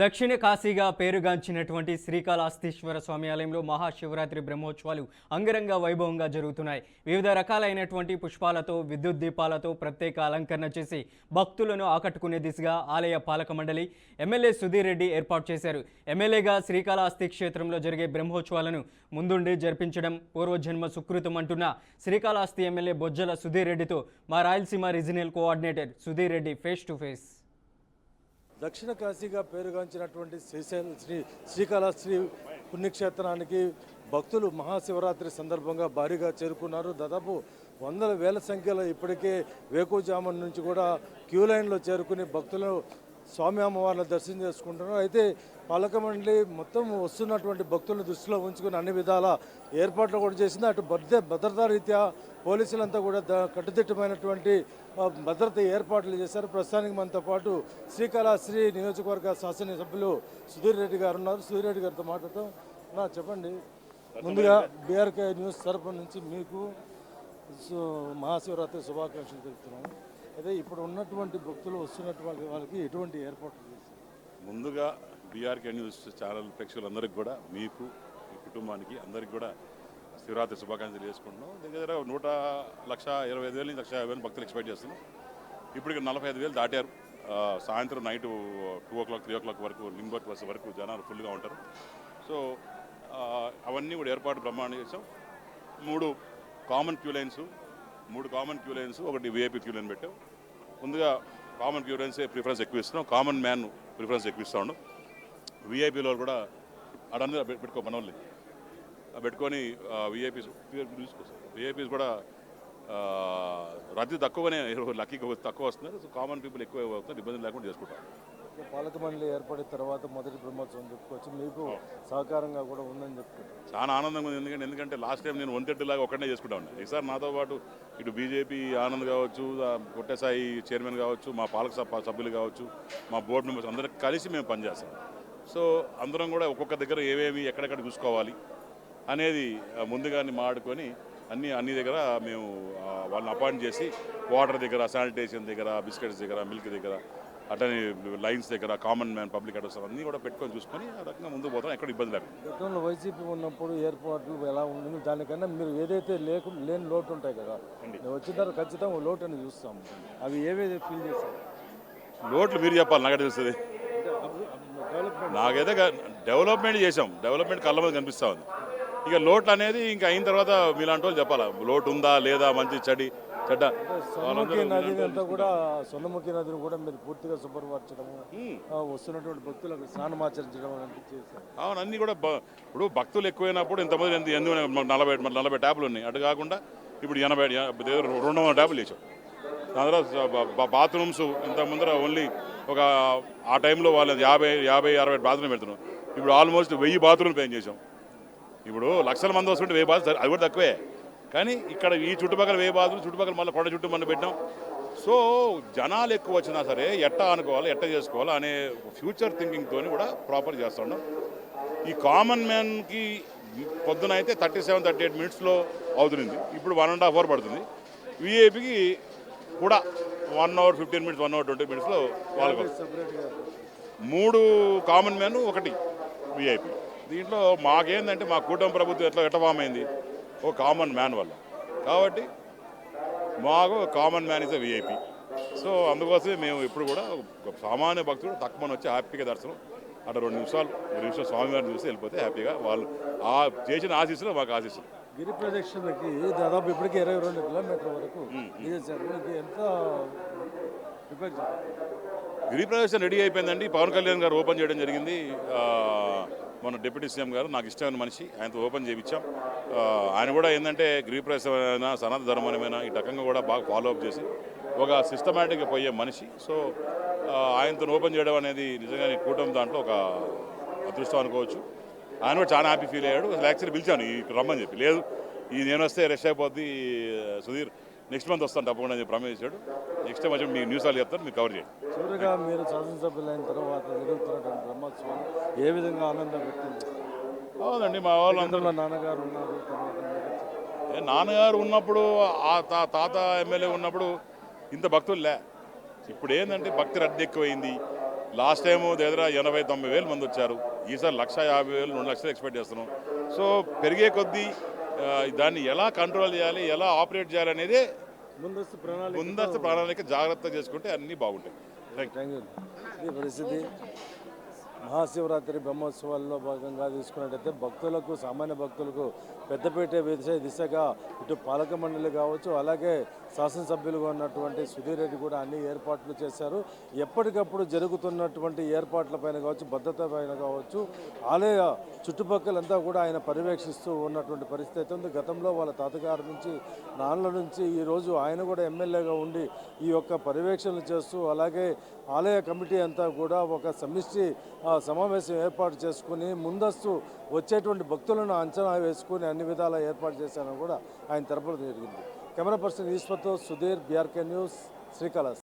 దక్షిణ కాశీగా పేరుగాంచినటువంటి శ్రీకాళహస్తీశ్వర స్వామి ఆలయంలో మహాశివరాత్రి బ్రహ్మోత్సవాలు అంగరంగ వైభవంగా జరుగుతున్నాయి. వివిధ రకాలైనటువంటి పుష్పాలతో, విద్యుత్ దీపాలతో ప్రత్యేక అలంకరణ చేసి భక్తులను ఆకట్టుకునే దిశగా ఆలయ పాలక మండలి ఎమ్మెల్యే సుధీర్ రెడ్డి ఏర్పాటు చేశారు. ఎమ్మెల్యేగా శ్రీకాళహస్తి క్షేత్రంలో జరిగే బ్రహ్మోత్సవాలను ముందుండి జరిపించడం పూర్వజన్మ సుకృతం అంటున్న శ్రీకాళహస్తి ఎమ్మెల్యే బొజ్జల సుధీర్ రెడ్డితో మా Rayalaseema regional coordinator Sudheer Reddy face to face. దక్షిణ కాశీగా పేరుగాంచినటువంటి శ్రీకాళహస్తి పుణ్యక్షేత్రానికి భక్తులు మహాశివరాత్రి సందర్భంగా భారీగా చేరుకున్నారు. దాదాపు వందల వేల సంఖ్యలో ఇప్పటికే వేకువజామున నుంచి కూడా క్యూ లైన్లో చేరుకుని భక్తులు స్వామి అమ్మవారిని దర్శనం చేసుకుంటున్నారు. అయితే పాలక మండలి మొత్తం వస్తున్నటువంటి భక్తులను దృష్టిలో ఉంచుకుని అన్ని విధాల ఏర్పాట్లు కూడా చేసింది. అటు భద్రతా రీత్యా పోలీసులంతా కూడా కట్టుదిట్టమైనటువంటి భద్రత ఏర్పాట్లు చేశారు. ప్రస్తుతానికి మనతో పాటు శ్రీకాళహస్తి నియోజకవర్గ శాసనసభ్యులు సుధీర్ రెడ్డి గారు ఉన్నారు. సుధీర్ రెడ్డి గారితో మాట్లాడతాం. చెప్పండి, ముందుగా బీఆర్కే న్యూస్ తరఫు నుంచి మీకు మహాశివరాత్రి శుభాకాంక్షలు తెలుపుతున్నాను. అయితే ఇప్పుడు ఉన్నటువంటి భక్తులు వస్తున్నటువంటి వాళ్ళకి ఎటువంటి ఏర్పాట్లు చేశారు? ముందుగా బీఆర్కే న్యూస్ ఛానల్ ప్రేక్షకులందరికీ కూడా, మీకు మీ కుటుంబానికి అందరికీ కూడా శివరాత్రి శుభాకాంక్షలు చేసుకుంటున్నాం. దగ్గర 1,20,000 నుంచి 1,50,000 భక్తులు ఎక్స్పెక్ట్ చేస్తున్నాం. ఇప్పటికి 45,000 దాటారు. సాయంత్రం నైట్ 2 o'clock 3 o'clock వరకు లింగోట్ బస్సు వరకు జనాలు ఫుల్గా ఉంటారు. సో అవన్నీ కూడా ఏర్పాటు బ్రహ్మాండంగా చేసాం. 3 కామన్ క్యూ లైన్స్, ఒకటి విఐపి క్యూ లైన్ పెట్టాం. ముందుగా కామన్ క్యూ లైన్స్ ప్రిఫరెన్స్ ఎక్కువ ఇస్తున్నాం, కామన్ మ్యాన్ ప్రిఫరెన్స్ ఎక్కువ ఇస్తూ ఉన్నాం. విఐపీలో కూడా అడన్నీ పెట్టుకో మనోళ్ళని పెట్టుకొని విఐపీస్ కూడా రద్దీ తక్కువనే, లక్కీకి తక్కువ వస్తున్నారు. సో కామన్ పీపుల్ ఎక్కువ అవుతున్నారు, ఇబ్బంది లేకుండా చేసుకుంటాం. పాలక మండలి ఏర్పడిన తర్వాత మొదటి బ్రహ్మోత్సవం చెప్పుకోవచ్చు, మీకు సహకారంగా కూడా ఉందని చెప్తున్నారు. చాలా ఆనందంగా ఉంది. ఎందుకంటే లాస్ట్ టైం నేను 130 లాగా ఒక్కడే చేసుకుంటా ఉన్నాను. ఈసారి నాతో పాటు ఇటు బీజేపీ ఆనంద్ కావచ్చు, కొట్టేసాయి చైర్మన్ కావచ్చు, మా పాలక సభ్యులు కావచ్చు, మా బోర్డు మెంబర్స్ అందరం కలిసి మేము పనిచేస్తాం. సో అందరం కూడా ఒక్కొక్క దగ్గర ఏవేమి ఎక్కడెక్కడ చూసుకోవాలి అనేది ముందుగానే మాట్లాడుకొని అన్ని దగ్గర మేము వాళ్ళని అపాయింట్ చేసి వాటర్ దగ్గర, శానిటేషన్ దగ్గర, బిస్కెట్స్ దగ్గర, మిల్క్ దగ్గర, అట్లనే లైన్స్ దగ్గర, కామన్ మ్యాన్, పబ్లిక్ అడ్రస్ అన్నీ కూడా పెట్టుకొని చూసుకొని ఆ రకంగా ముందుకు పోతాం. ఎక్కడ ఇబ్బంది లేకుండా. గతంలో వైసీపీ ఉన్నప్పుడు ఏర్పాట్లు ఎలా ఉంటుంది, దానికన్నా మీరు ఏదైతే లేని లోటు ఉంటాయి కదా, వచ్చిన తర్వాత ఖచ్చితంగా లోటు అని చూస్తాం. అవి ఏవైతే ఫీల్ చేస్తారు? లోట్లు మీరు చెప్పాలి, నాకే తెలుస్తుంది. నాకైతే డెవలప్మెంట్ చేసాం, డెవలప్మెంట్ కళ్ళ మీద కనిపిస్తూ ఉంది. ఇక లోట్లు అనేది ఇంకా అయిన తర్వాత మీలాంటి వాళ్ళు చెప్పాలా, లోటు ఉందా లేదా, మంచి చెడ్డ సొన్నముఖి నదిని అంతా కూడా, సొన్నముఖి నదిని కూడా మీరు పూర్తిగా శుభ్రపరచడము, వస్తున్నటువంటి భక్తులకు స్నానమాచరించడం అనేది చేశారు. అవును, అన్నీ కూడా ఇప్పుడు భక్తులు ఎక్కువైనప్పుడు ఇంతమంది 40 ట్యాపులు ఉన్నాయి. అటు కాకుండా ఇప్పుడు 200 ట్యాపులు వేసాం. దాని తర్వాత బాత్రూమ్స్ ఇంత ముందర ఓన్లీ ఒక ఆ టైంలో వాళ్ళు 50-60 బాత్రూమ్ పెడుతున్నాం. ఇప్పుడు ఆల్మోస్ట్ 1000 బాత్రూమ్లు ప్లాన్ చేసాం. ఇప్పుడు లక్షల మంది వస్తుంటే 1000 బాత్రూమ్ అది కూడా తక్కువే. కానీ ఇక్కడ ఈ చుట్టుపక్కల 1000 బాత్రూమ్, చుట్టుపక్కల మళ్ళీ కొండ చుట్టూ మనం పెట్టాం. సో జనాలు ఎక్కువ వచ్చినా సరే ఎట్టా అనుకోవాలి, ఎట్ట చేసుకోవాలి అనే ఫ్యూచర్ థింకింగ్తో కూడా ప్రాపర్ చేస్తూ ఉన్నాం. ఈ కామన్ మ్యాన్కి పొద్దున అయితే 37-38 మినిట్స్లో అవుతుంది. ఇప్పుడు 1.5 hour పడుతుంది. విఐపికి కూడా 1 hour 15 minutes, 1 hour 20 minutesలో వాళ్ళకు 3 కామన్ మ్యాన్, 1 విఐపి. దీంట్లో మాకేందంటే మా కూటమి ప్రభుత్వం ఎట్లా ఫామ్ అయింది ఒక కామన్ మ్యాన్ వల్ల, కాబట్టి మాకు common man is a VIP. So అందుకోసమే మేము ఇప్పుడు కూడా సామాన్య భక్తులు తక్కువ వచ్చి హ్యాపీగా దర్శనం అట్లా 2 నిమిషాలు స్వామివారిని చూసి వెళ్ళిపోతే హ్యాపీగా వాళ్ళు చేసిన ఆశీస్సులు మాకు ఆశీస్సులు. గిరి ప్రదక్షిణకి దాదాపు ఇప్పటికీ 22 కిలోమీటర్ల వరకు ఎంత గిరి ప్రదక్షిణ రెడీ అయిపోయిందండి. పవన్ కళ్యాణ్ గారు ఓపెన్ చేయడం జరిగింది. మన డిప్యూటీ సీఎం గారు, నాకు ఇష్టమైన మనిషి, ఆయనతో ఓపెన్ చేయించాం. ఆయన కూడా ఏంటంటే గిరి ప్రదక్షిణ సనాతన ధర్మమైన ఈ రకంగా కూడా బాగా ఫాలో అప్ చేసి ఒక సిస్టమేటిక్గా పోయే మనిషి. సో ఆయనతో ఓపెన్ చేయడం అనేది నిజంగా కూటమి దాంట్లో ఒక అదృష్టం అనుకోవచ్చు. ఆయన కూడా చాలా హ్యాపీ ఫీల్ అయ్యాడు. యాక్చువల్లీ పిలిచాను రమ్మని చెప్పి, లేదు నేను వస్తే రష్ అయిపోద్ది సుధీర్, నెక్స్ట్ మంత్ వస్తాను తప్పకుండా అని చెప్పి ప్రమేశ్ చేశాడు. నెక్స్ట్ టైం వచ్చి మీ న్యూస్ వాళ్ళు చెప్తారు, మీరు కవర్ చేయండి. చివరిగా మీరు శాసనసభ్యులైన తర్వాత జరుగుతున్నటువంటి బ్రహ్మోత్సవం ఏ విధంగా ఆనందం పెట్టింది? అవునండి, మా వాళ్ళు అందరూ నాన్నగారు ఉన్నారు. నాన్నగారు ఉన్నప్పుడు, ఆ తాత ఎమ్మెల్యే ఉన్నప్పుడు ఇంత భక్తులు లే. ఇప్పుడు ఏంటంటే భక్తి రద్దీ ఎక్కువైంది. లాస్ట్ టైం దగ్గర 80-90 వేల మంది వచ్చారు. ఈసారి 1,50,000 2 లక్షలు ఎక్స్పెక్ట్ చేస్తున్నాం. సో పెరిగే కొద్దీ దాన్ని ఎలా కంట్రోల్ చేయాలి, ఎలా ఆపరేట్ చేయాలి అనేది ముందస్తు ప్రణాళిక జాగ్రత్త చేసుకుంటే అన్నీ బాగుంటాయి. Thank you. ఈ పరిస్థితి మహాశివరాత్రి బ్రహ్మోత్సవాల్లో భాగంగా తీసుకున్నట్టయితే భక్తులకు, సామాన్య భక్తులకు పెద్దపీట దిశగా ఇటు పాలక మండలి కావచ్చు, అలాగే శాసనసభ్యులుగా ఉన్నటువంటి సుధీర్ రెడ్డి కూడా అన్ని ఏర్పాట్లు చేశారు. ఎప్పటికప్పుడు జరుగుతున్నటువంటి ఏర్పాట్లపైన కావచ్చు, భద్రత పైన కావచ్చు, ఆలయ చుట్టుపక్కలంతా కూడా ఆయన పర్యవేక్షిస్తూ ఉన్నటువంటి పరిస్థితి అయితే ఉంది. గతంలో వాళ్ళ తాతగారి నుంచి, నాన్నల నుంచి ఈరోజు ఆయన కూడా ఎమ్మెల్యేగా ఉండి ఈ యొక్క పర్యవేక్షణలు చేస్తూ, అలాగే ఆలయ కమిటీ అంతా కూడా ఒక సమిష్టి సమావేశం ఏర్పాటు చేసుకుని ముందస్తు వచ్చేటువంటి భక్తులను అంచనా వేసుకుని అన్ని విధాల ఏర్పాటు చేశారని కూడా ఆయన తెలపడం జరిగింది. కెమెరా పర్సన్ ఈశ్వర్తో సుధీర్, బీఆర్కే న్యూస్, శ్రీకాళహస్తి.